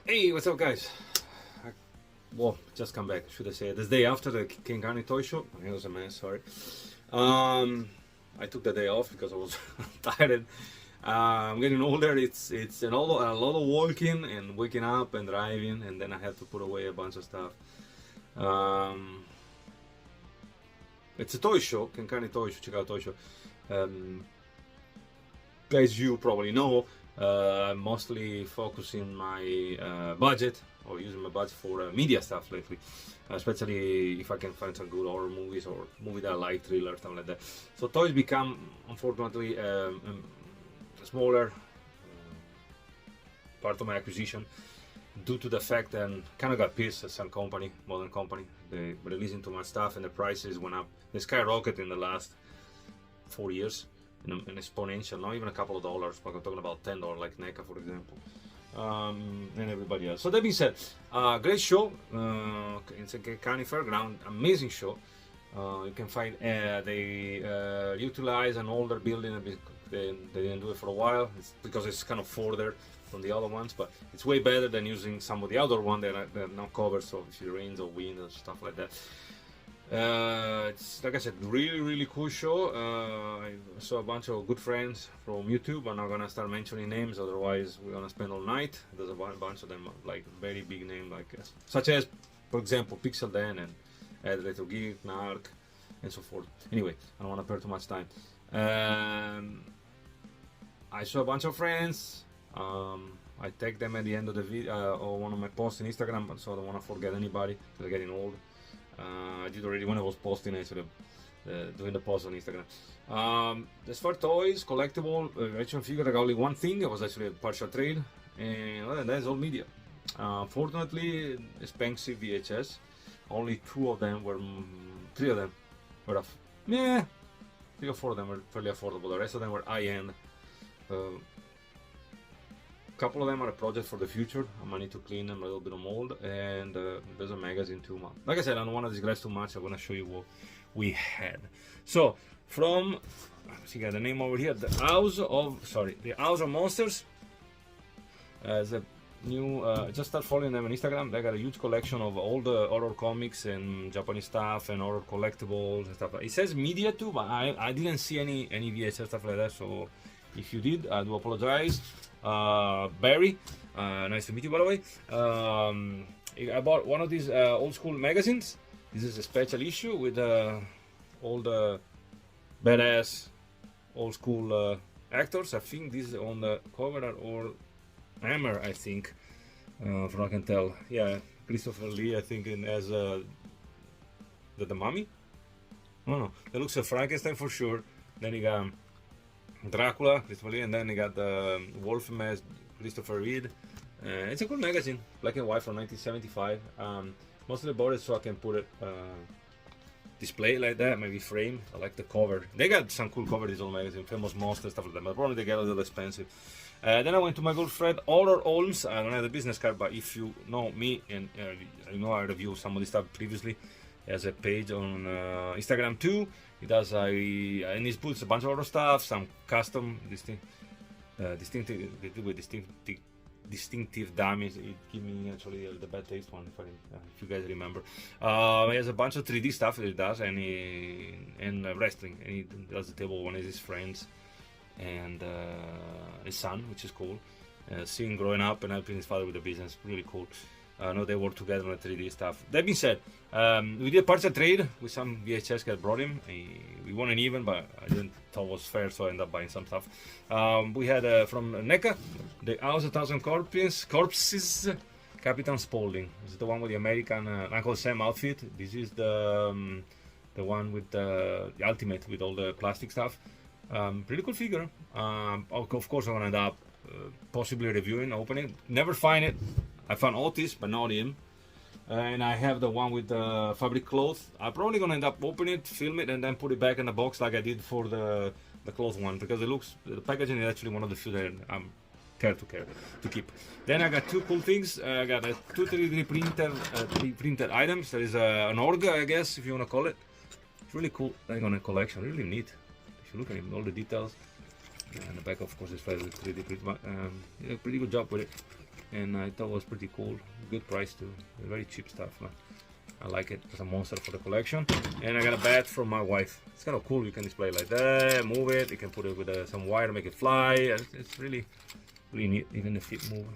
Hey, what's up, guys? I, well, just come back, should I say? This day after the Kane toy show. It was a mess, sorry. I took the day off because I was tired. I'm getting older. It's a lot of walking and waking up and driving, and then I have to put away a bunch of stuff. It's a toy show, Kane toy show, Chicago toy show. As you probably know, mostly focusing my budget or using my budget for media stuff lately, especially if I can find some good horror movies or movie that I like, thriller, stuff like that. So toys become, unfortunately, a smaller part of my acquisition due to the fact that I kind of got pissed at some company, modern company. They were releasing too much stuff and the prices went up. They skyrocketed in the last 4 years. An exponential, not even a couple of dollars, but I'm talking about $10, like NECA, for example, and everybody else. So that being said, great show. It's a Kane Fairground, amazing show. You can find they utilize an older building. They didn't do it for a while. It's because it's kind of further from the other ones, but it's way better than using some of the other ones that are not covered. So if it rains or wind or stuff like that. It's like I said, really cool show. I saw a bunch of good friends from YouTube. I'm not gonna start mentioning names, otherwise we're gonna spend all night. There's a bunch of them, like very big names, like such as, for example, Pixel Dan and Ed Retro Geek, Narc, and so forth. Anyway, I don't want to spend too much time. I saw a bunch of friends. I tagged them at the end of the video or one of my posts on Instagram, so I don't want to forget anybody because they're getting old. I did already when I was posting instead of doing the post on Instagram. As for toys, collectible, action figure, I got only one thing. It was actually a partial trade, and other than that, it's all media. Fortunately, expensive VHS. Only three of them were three or four of them were fairly affordable. The rest of them were high-end. Couple of them are a project for the future. I might need to clean them a little bit of mold, and there's a magazine too. Like I said, I don't want to digress too much. I'm gonna show you what we had. So from, see, got the name over here, the House of Monsters. As a new, just start following them on Instagram. They got a huge collection of all the horror comics and Japanese stuff and horror collectibles and stuff. It says media too, but I didn't see any VHS stuff like that. So if you did, I do apologize. Barry, nice to meet you, by the way. I bought one of these old school magazines. This is a special issue with all the badass old school actors. I think this is on the cover or Hammer, I think, from what I can tell. Yeah, Christopher Lee, I think, as the Mummy. I don't know. It looks like Frankenstein for sure. Then you got Dracula, Christopher Lee, and then you got the Wolfman, Christopher Reed. It's a good magazine, black and white from 1975. Mostly bought it so I can put it display like that, maybe frame. I like the cover. They got some cool cover, this old magazine, Famous Monsters, stuff like that, but probably they get a little expensive. Then I went to my good friend Horror Holmes. I don't have the business card, but if you know me and you know I reviewed some of this stuff previously, he has a page on Instagram too. He does and he puts a bunch of other stuff, some custom distinctive dummies. It gave me actually the bad taste one if you guys remember. He has a bunch of 3D stuff that he does, and wrestling, and he does the table with one of his friends and his son, which is cool. Seeing growing up and helping his father with the business, really cool. I know they work together on the 3D stuff. That being said, we did a partial trade with some VHS that brought him. We won an even, but I didn't thought it was fair, so I ended up buying some stuff. We had from NECA, the House of Thousand Corpses, Captain Spaulding. This is the one with the American Uncle Sam outfit. This is the one with the Ultimate with all the plastic stuff. Pretty cool figure. Of course, I'm gonna end up possibly reviewing, opening. Never find it. I found Otis, but not him. And I have the one with the fabric cloth. I'm probably gonna end up opening it, film it, and then put it back in the box like I did for the cloth one, because the packaging is actually one of the few that I'm care to keep. Then I got two cool things. I got a 2 3D printed items. There is an orga, I guess, if you wanna call it. It's really cool. Like on a collection, really neat. If you look at it, all the details. And the back, of course, is filled with 3D print, but did a pretty good job with it, and I thought it was pretty cool. Good price too, very cheap stuff, but I like it as a monster for the collection. And I got a bat from my wife. It's kind of cool. You can display it like that, move it. You can put it with some wire, make it fly. It's really neat. Even the feet move.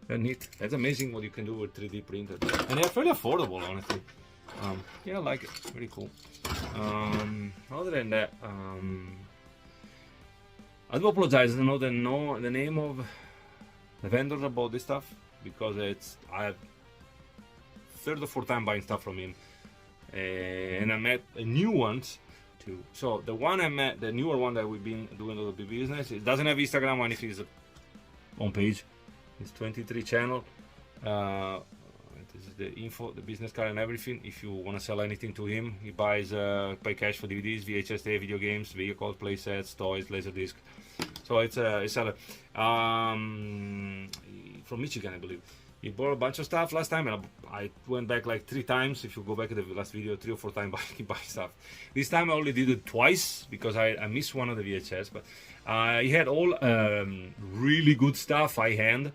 They're neat. That's amazing what you can do with 3D printed, and they're fairly affordable, honestly. Yeah, I like it. It's pretty cool. Other than that, I do apologize. I don't know the name of the vendors about this stuff, because I have third or fourth time buying stuff from him, and I met new ones too. So the one I met, the newer one that we've been doing a little bit business, it doesn't have Instagram or anything. It's on page. It's 23 channel. This is the info, the business card and everything. If you want to sell anything to him, he buys pay cash for DVDs, VHS tape, video games, vehicles, play sets, toys, laserdisc. So it's a from Michigan, I believe. He bought a bunch of stuff last time, and I went back like 3 times. If you go back to the last video, 3 or 4 times he buy stuff. This time I only did it twice because I missed one of the VHS, but he had all really good stuff, high hand.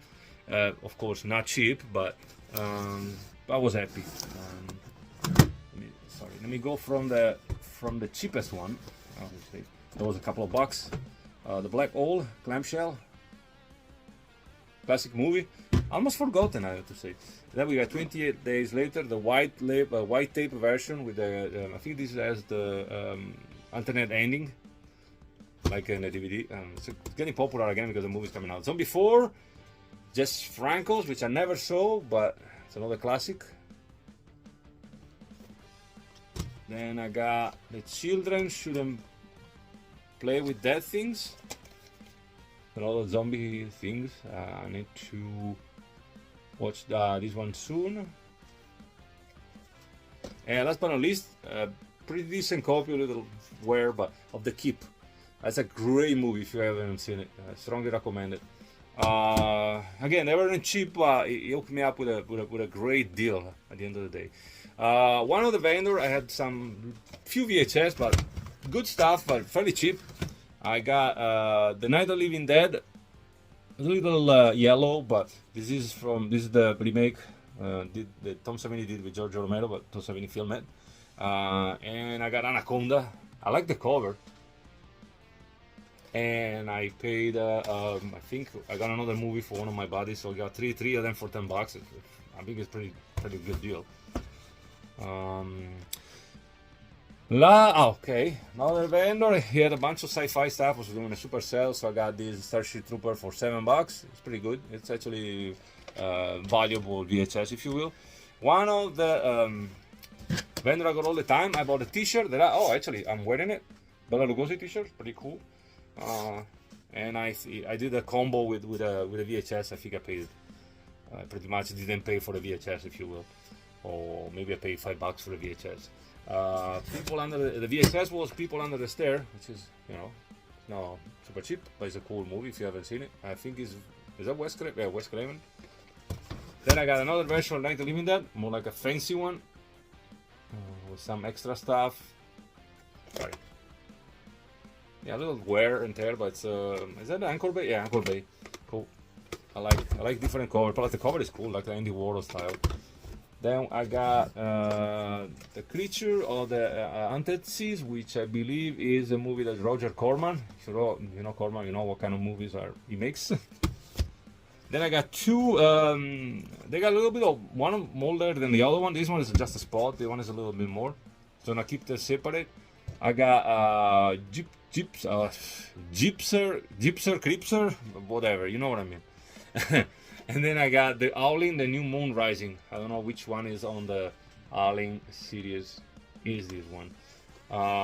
Of course, not cheap, but I was happy. Let me go from the cheapest one. Obviously, there was a couple of bucks. The Black Hole clamshell, classic movie. Almost forgotten, I have to say. Then we got 28 Days Later, the white tape version with the I think this has the alternate ending, like in a DVD. It's getting popular again because the movie's coming out. Zombie 4, Jess Franco's, which I never saw, but it's another classic. Then I got The Children Shouldn't Play with Dead Things. Another zombie things. I need to watch this one soon. And last but not least, pretty decent copy, a little wear, but of The Keep. That's a great movie if you haven't seen it. I strongly recommend it. Again, they weren't cheap, but it hooked me up with a great deal at the end of the day. One of the vendor, I had few VHS, but good stuff, but fairly cheap. I got The Night of the Living Dead, a little yellow, but this is the remake that Tom Savini did with George Romero, but Tom Savini filmed it. And I got Anaconda. I like the cover. And I paid, I think I got another movie for one of my buddies, so I got three of them for $10. I think it's pretty good deal. Okay, another vendor. He had a bunch of sci-fi stuff. Was doing a super sale, so I got this Starship Trooper for $7. It's pretty good. It's actually valuable VHS, if you will. One of the vendor I got all the time. I bought a T-shirt that actually I'm wearing it. Bela Lugosi T-shirt, pretty cool. And I did a combo with a VHS. I think I paid pretty much didn't pay for the VHS, if you will, or maybe I paid $5 for the VHS. People under the VHS was People Under the Stair, which is not super cheap, but it's a cool movie if you haven't seen it. I think is that Wes Craven? Yeah, Wes Craven. Then I got another version of Night of the Living Dead, more like a fancy one, with some extra stuff. Sorry. Yeah, a little wear and tear, but is that the Anchor Bay? Yeah, Anchor Bay. Cool. I like different cover. Plus the cover is cool, like the Andy Warhol style. Then I got The Creature of the Haunted Seas, which I believe is a movie that Roger Corman. If you know Corman, you know what kind of movies he makes. Then I got two. They got a little bit of one older than the other one. This one is just a spot. The one is a little bit more. So I keep them separate. I got Gypser, Creepser, whatever. You know what I mean. And then I got the Howling, the New Moon Rising. I don't know which one is on the Howling series. Is this one?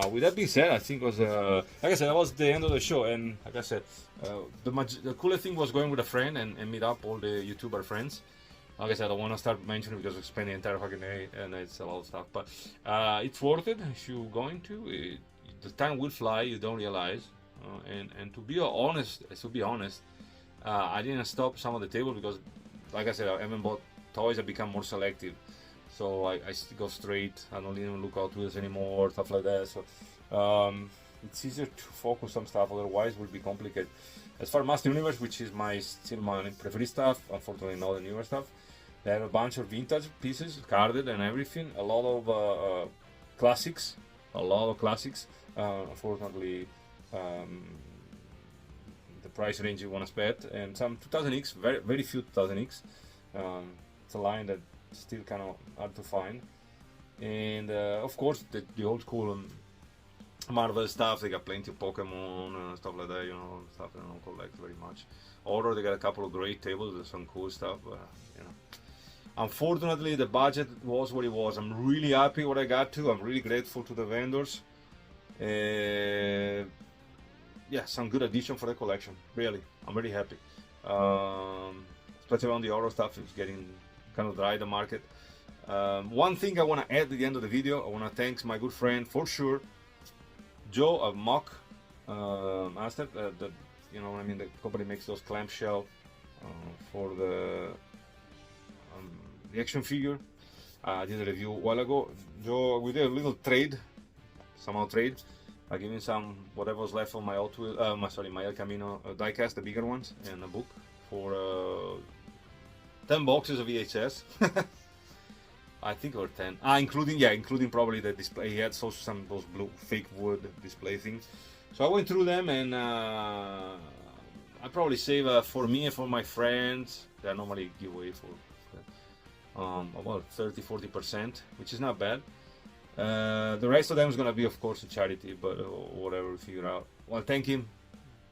With that being said, I think it was like I said, that was the end of the show. And like I said, the coolest thing was going with a friend and meet up all the YouTuber friends. Like I said, I don't want to start mentioning because we spend the entire fucking day and it's a lot of stuff. But it's worth it if you're going to. The time will fly. You don't realize. And to be honest, I didn't stop some of the tables because, like I said, I haven't bought toys. I become more selective, so I go straight. I don't even look out wheels anymore, stuff like that. So it's easier to focus some stuff, otherwise it will be complicated. As for Master Universe, which is still my preferred stuff, unfortunately not the newer stuff, they have a bunch of vintage pieces, carded and everything, a lot of classics, unfortunately, the price range you want to spend, and some 2000X, very few 2000X. It's a line that still kind of hard to find. And of course, the old school Marvel stuff, they got plenty of Pokemon, stuff like that, stuff I don't collect very much. Or they got a couple of great tables with some cool stuff, Unfortunately, the budget was what it was. I'm really happy what I got to. I'm really grateful to the vendors. Yeah, some good addition for the collection. Really, I'm very happy. Especially around the horror stuff, it's getting kind of dry, the market. One thing I want to add at the end of the video, I want to thank my good friend for sure, Joe of Mock Master. The company makes those clamshell for the action figure. I did a review a while ago. Joe, we did a little trade. I gave him some whatever was left of my Hot Wheel, my El Camino diecast, the bigger ones, and a book for 10 boxes of VHS. I think or 10. Including probably the display. He had also some of those blue fake wood display things. So I went through them, and I probably save for me and for my friends. They normally give away for about 30-40%, which is not bad. The rest of them is gonna be, of course, a charity, but whatever we figure out. Well, thank you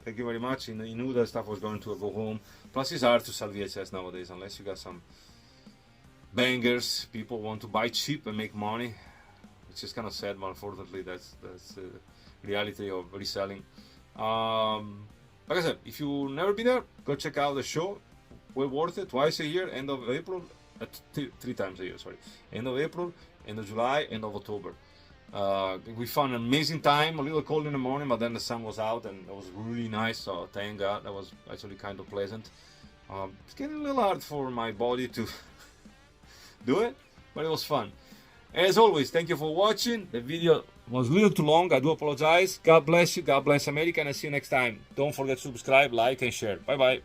very much. He knew that stuff was going to go home. Plus, it's hard to sell VHS nowadays unless you got some bangers. People want to buy cheap and make money, which is kind of sad, but unfortunately, that's the reality of reselling. Like I said, if you've never been there, go check out the show. Well worth it. Twice a year, end of April, 3 times a year. Sorry, end of April, end of July, end of October. We found an amazing time. A little cold in the morning, but then the sun was out and it was really nice. So thank God, that was actually kind of pleasant. It's getting a little hard for my body to do it, but it was fun. As always, thank you for watching. The video was a little too long. I do apologize. God bless you. God bless America, and I'll see you next time. Don't forget to subscribe, like, and share. Bye bye.